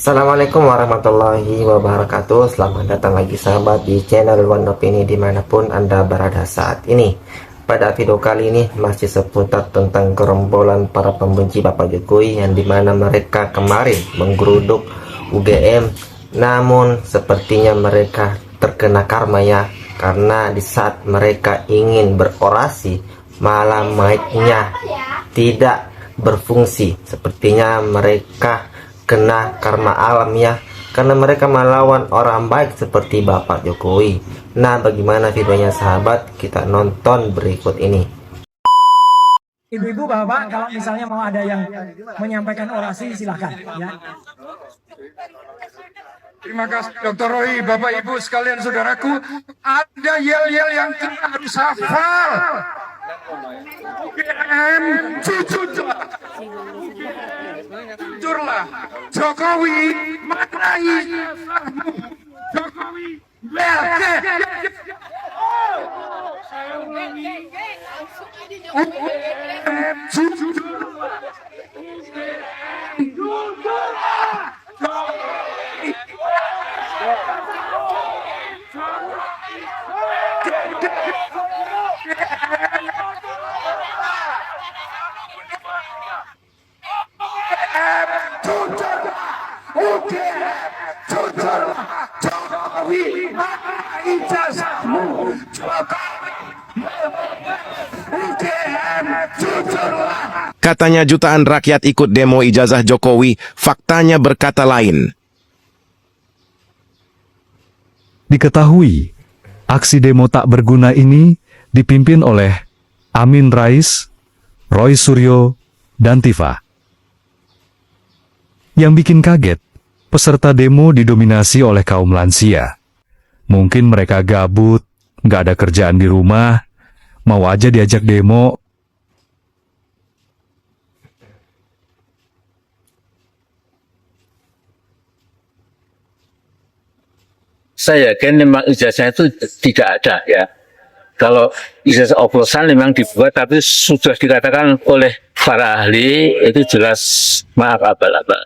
Assalamualaikum warahmatullahi wabarakatuh. Selamat datang lagi sahabat di channel One Opini dimanapun Anda berada saat ini. Pada video kali ini masih seputar tentang gerombolan para pembenci Bapak Jokowi, yang dimana mereka kemarin menggeruduk UGM. Namun sepertinya mereka terkena karma ya, karena di saat mereka ingin berorasi malah mic-nya tidak berfungsi. Sepertinya mereka kena karma alam ya, karena mereka melawan orang baik seperti Bapak Jokowi. Nah, bagaimana videonya sahabat? Kita nonton berikut ini. Ibu-ibu, bapak, kalau misalnya mau ada yang menyampaikan orasi, silahkan ya. Terima kasih Dr. Roy, Bapak Ibu sekalian saudaraku. Ada yel-yel yang kita harus hafal. Jujurlah, Jokowi marahi Jokowi belke. Katanya jutaan rakyat ikut demo ijazah Jokowi, faktanya berkata lain. Diketahui, aksi demo tak berguna ini dipimpin oleh Amin Rais, Roy Suryo, dan Tifa. Yang bikin kaget, peserta demo didominasi oleh kaum lansia. Mungkin mereka gabut, nggak ada kerjaan di rumah, mau aja diajak demo. Saya yakin memang ijazah itu tidak ada ya. Kalau ijazah oplosan memang dibuat, tapi sudah dikatakan oleh para ahli itu jelas maaf abal-abal.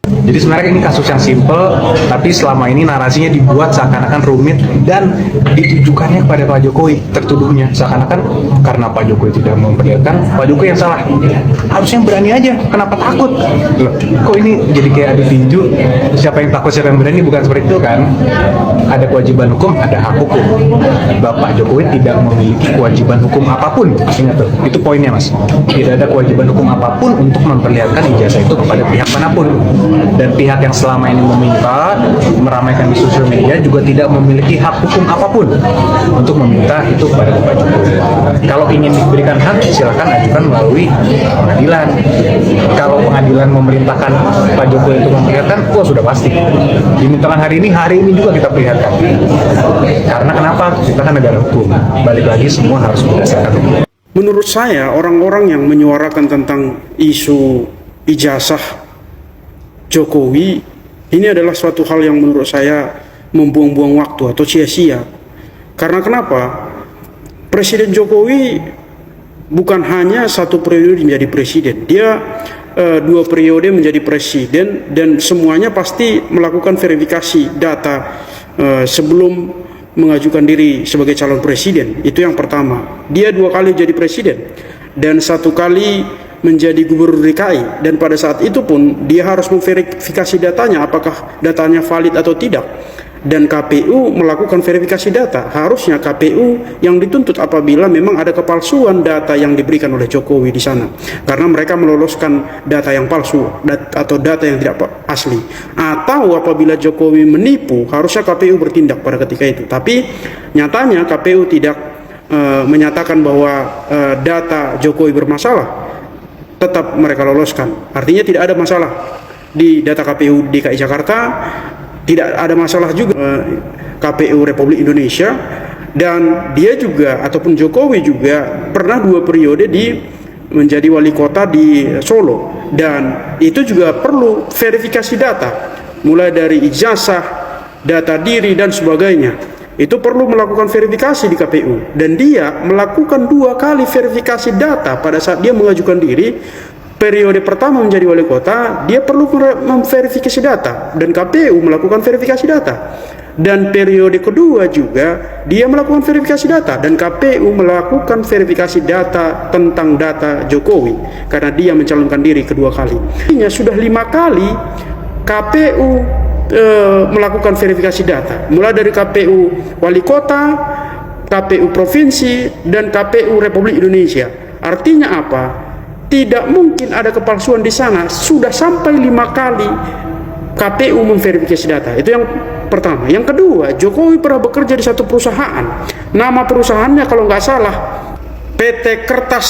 Jadi sebenarnya ini kasus yang simple, tapi selama ini narasinya dibuat seakan-akan rumit dan ditujukannya kepada Pak Jokowi, tertuduhnya seakan-akan karena Pak Jokowi tidak memperlihatkan, Pak Jokowi yang salah. Harusnya berani aja, kenapa takut? Loh, kok ini jadi kayak adu tinju, siapa yang takut siapa yang berani, bukan seperti itu kan? Ada kewajiban hukum, ada hak hukum. Bapak Jokowi tidak memiliki kewajiban hukum apapun, ingat tuh, itu poinnya mas. Tidak ada kewajiban hukum apapun untuk memperlihatkan ijazah itu kepada pihak manapun. Dan pihak yang selama ini meminta meramaikan di sosial media juga tidak memiliki hak hukum apapun untuk meminta itu kepada Bapak Jokowi. Kalau ingin diberikan hak, silakan ajukan melalui pengadilan. Kalau pengadilan memerintahkan Pak Jokowi untuk memperlihatkan, wah sudah pasti. Dimintakan hari ini juga kita perlihatkan. Karena kenapa? Kita kan negara hukum. Balik lagi semua harus berdasarkan hukum. Menurut saya orang-orang yang menyuarakan tentang isu ijazah Jokowi ini adalah suatu hal yang menurut saya membuang-buang waktu atau sia-sia. Karena kenapa? Presiden Jokowi bukan hanya satu periode menjadi presiden, dia 2 periode menjadi presiden, dan semuanya pasti melakukan verifikasi data sebelum mengajukan diri sebagai calon presiden. Itu yang pertama. Dia 2 kali jadi presiden dan 1 kali menjadi gubernur DKI, dan pada saat itu pun dia harus memverifikasi datanya apakah datanya valid atau tidak, dan KPU melakukan verifikasi data. Harusnya KPU yang dituntut apabila memang ada kepalsuan data yang diberikan oleh Jokowi di sana, karena mereka meloloskan data yang palsu atau data yang tidak asli, atau apabila Jokowi menipu, harusnya KPU bertindak pada ketika itu. Tapi nyatanya KPU tidak menyatakan bahwa data Jokowi bermasalah, tetap mereka loloskan. Artinya tidak ada masalah di data KPU DKI Jakarta, tidak ada masalah juga KPU Republik Indonesia, dan dia juga ataupun Jokowi juga pernah 2 periode menjadi wali kota di Solo, dan itu juga perlu verifikasi data, mulai dari ijazah, data diri dan sebagainya. Itu perlu melakukan verifikasi di KPU, dan dia melakukan 2 kali verifikasi data pada saat dia mengajukan diri periode pertama menjadi wali kota, dia perlu memverifikasi data dan KPU melakukan verifikasi data. Dan periode kedua juga dia melakukan verifikasi data dan KPU melakukan verifikasi data tentang data Jokowi karena dia mencalonkan diri kedua kali. Artinya sudah 5 kali KPU melakukan verifikasi data, mulai dari KPU wali kota, KPU provinsi, dan KPU Republik Indonesia. Artinya apa? Tidak mungkin ada kepalsuan di sana. Sudah sampai 5 kali KPU memverifikasi data. Itu yang pertama. Yang kedua, Jokowi pernah bekerja di satu perusahaan. Nama perusahaannya kalau nggak salah PT Kertas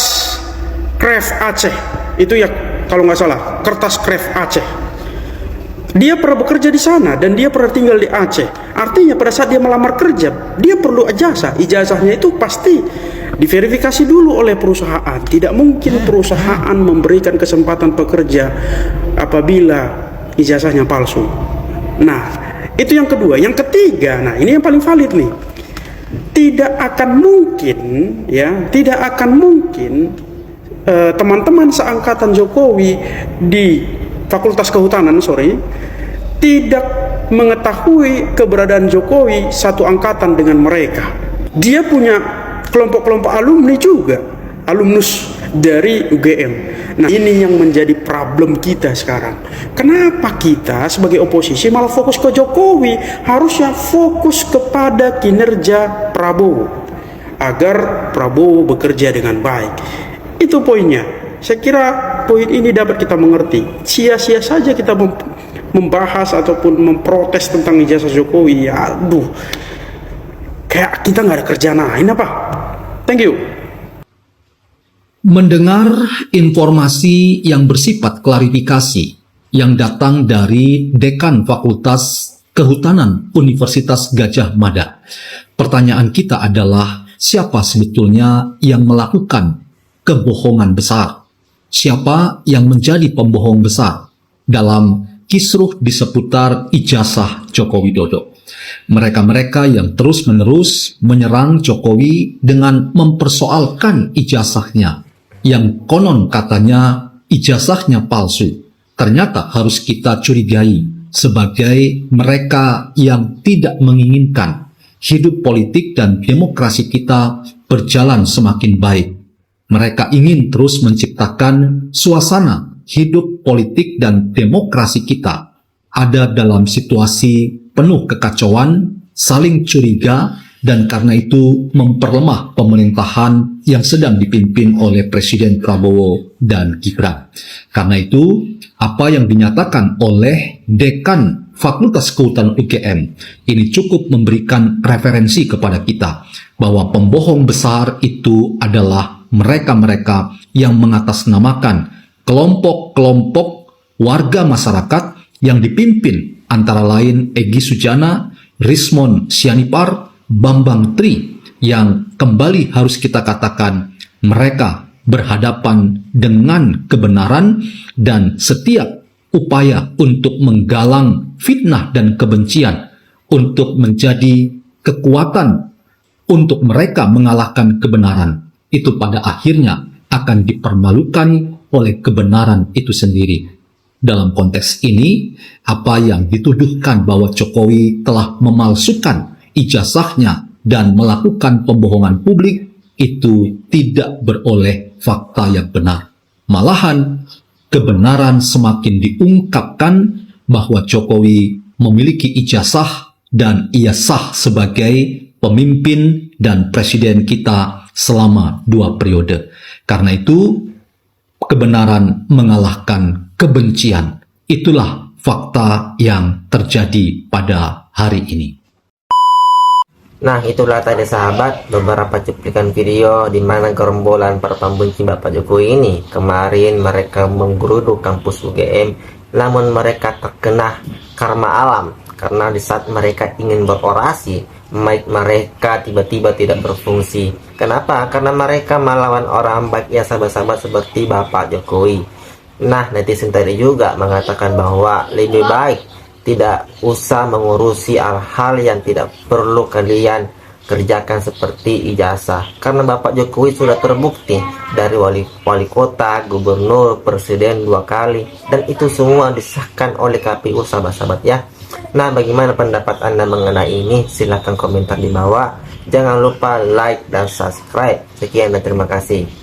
Craft Aceh. Itu ya kalau nggak salah, Kertas Craft Aceh. Dia pernah bekerja di sana dan dia pernah tinggal di Aceh. Artinya pada saat dia melamar kerja, dia perlu ijazah. Ijazahnya itu pasti diverifikasi dulu oleh perusahaan. Tidak mungkin perusahaan memberikan kesempatan pekerja apabila ijazahnya palsu. Nah, itu yang kedua. Yang ketiga, nah ini yang paling valid nih. Tidak akan mungkin teman-teman seangkatan Jokowi di Fakultas Kehutanan, tidak mengetahui keberadaan Jokowi satu angkatan dengan mereka. Dia punya kelompok-kelompok alumni juga, alumnus dari UGM. Nah, ini yang menjadi problem kita sekarang. Kenapa kita sebagai oposisi malah fokus ke Jokowi? Harusnya fokus kepada kinerja Prabowo agar Prabowo bekerja dengan baik. Itu poinnya. Saya kira poin ini dapat kita mengerti. Sia-sia saja kita membahas ataupun memprotes tentang ijazah Jokowi. Aduh, kayak kita nggak ada kerjaan lain apa? Thank you. Mendengar informasi yang bersifat klarifikasi yang datang dari Dekan Fakultas Kehutanan Universitas Gadjah Mada. Pertanyaan kita adalah, siapa sebetulnya yang melakukan kebohongan besar? Siapa yang menjadi pembohong besar dalam kisruh di seputar ijazah Joko Widodo? Mereka-mereka yang terus-menerus menyerang Jokowi dengan mempersoalkan ijazahnya, yang konon katanya ijazahnya palsu, ternyata harus kita curigai sebagai mereka yang tidak menginginkan hidup politik dan demokrasi kita berjalan semakin baik. Mereka ingin terus menciptakan suasana hidup politik dan demokrasi kita ada dalam situasi penuh kekacauan, saling curiga, dan karena itu memperlemah pemerintahan yang sedang dipimpin oleh Presiden Prabowo dan Gibran. Karena itu, apa yang dinyatakan oleh Dekan Fakultas Kehutanan UGM ini cukup memberikan referensi kepada kita bahwa pembohong besar itu adalah mereka-mereka yang mengatasnamakan kelompok-kelompok warga masyarakat yang dipimpin antara lain Egy Sujana, Rismon Sianipar, Bambang Tri, yang kembali harus kita katakan mereka berhadapan dengan kebenaran, dan setiap upaya untuk menggalang fitnah dan kebencian untuk menjadi kekuatan untuk mereka mengalahkan kebenaran, itu pada akhirnya akan dipermalukan oleh kebenaran itu sendiri. Dalam konteks ini, apa yang dituduhkan bahwa Jokowi telah memalsukan ijazahnya dan melakukan pembohongan publik itu tidak beroleh fakta yang benar. Malahan, kebenaran semakin diungkapkan bahwa Jokowi memiliki ijazah dan ia sah sebagai pemimpin dan presiden kita selama 2 periode. Karena itu, kebenaran mengalahkan kebencian. Itulah fakta yang terjadi pada hari ini. Nah, itulah tadi sahabat beberapa cuplikan video di mana gerombolan para pembenci Bapak Jokowi ini kemarin mereka menggeruduk kampus UGM, namun mereka terkena karma alam karena di saat mereka ingin berorasi, mic mereka tiba-tiba tidak berfungsi. Kenapa? Karena mereka melawan orang baik ya sahabat-sahabat seperti Bapak Jokowi. Nah, netizen tadi juga mengatakan bahwa lebih baik tidak usah mengurusi hal-hal yang tidak perlu kalian kerjakan seperti ijazah, karena Bapak Jokowi sudah terbukti dari wali kota, gubernur, presiden 2 kali, dan itu semua disahkan oleh KPU, sahabat-sahabat ya. Nah, bagaimana pendapat Anda mengenai ini? Silahkan komentar di bawah. Jangan lupa like dan subscribe. Sekian dan terima kasih.